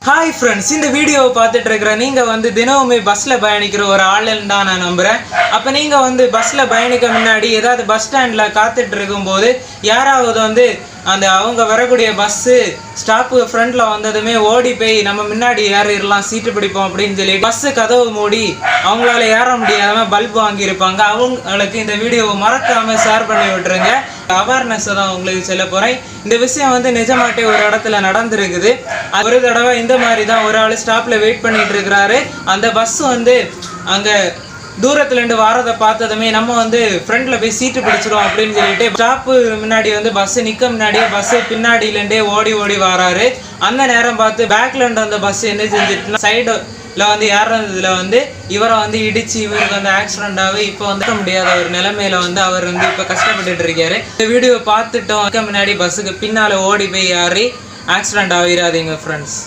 Hi friends, இந்த வீடியோவை பார்த்துட்டு இருக்கிற நீங்கள் தினமுமே பஸ்ஸில் பயணிக்கிற ஒரு ஆளுன்னு தான் நான் நம்புகிறேன். அப்போ நீங்கள் பஸ்ஸில் பயணிக்க முன்னாடி ஏதாவது பஸ் ஸ்டாண்டில் காத்துட்டு இருக்கும்போது யாராவது அந்த அவங்க வரக்கூடிய பஸ்ஸு ஸ்டாப்பு ஃப்ரண்ட்டில் வந்ததுமே ஓடி போய் நம்ம முன்னாடி ஏறிடலாம், சீட்டு பிடிப்போம் அப்படின்னு சொல்லி பஸ்ஸு கதவு மூடி அவங்களால ஏற முடியாமல் பல்ப் வாங்கியிருப்பாங்க. அவங்களுக்கு இந்த வீடியோவை மறக்காமல் ஷேர் பண்ணி விட்டுருங்க. அவேர்னஸை தான் உங்களுக்கு சொல்ல போகிறேன். இந்த விஷயம் நிஜமாட்டே ஒரு இடத்துல நடந்துருக்குது. ஒரு தடவை இந்த மாதிரி தான் ஒரு ஆள் ஸ்டாப்பில் வெயிட் பண்ணிட்டு இருக்கிறாரு. அந்த பஸ் அங்கே தூரத்துலேருந்து வாரதை பார்த்ததுமே நம்ம ஃப்ரண்ட்டில் போய் சீட்டு பிடிச்சிடும் அப்படின்னு சொல்லிட்டு ஸ்டாப்பு முன்னாடி பஸ்ஸு நிற்க முன்னாடியே பஸ்ஸு பின்னாடியிலேருந்தே ஓடி ஓடி வராரு. அந்த நேரம் பார்த்து பேக்லேருந்து அந்த பஸ் என்ன செஞ்சுட்டுனா சைடில் ஏறதுல இவரை இடிச்சு இவருக்கு ஆக்சிடென்ட் ஆகி இப்போ முடியாத ஒரு நிலைமையில அவர் இப்போ கஷ்டப்பட்டுட்டு இருக்காரு. இந்த வீடியோ பார்த்துட்டோம் முன்னாடி பஸ்ஸுக்கு பின்னால் ஓடி போய் ஏறி ஆக்சிடென்ட் ஆகிடாதீங்க ஃப்ரெண்ட்ஸ்.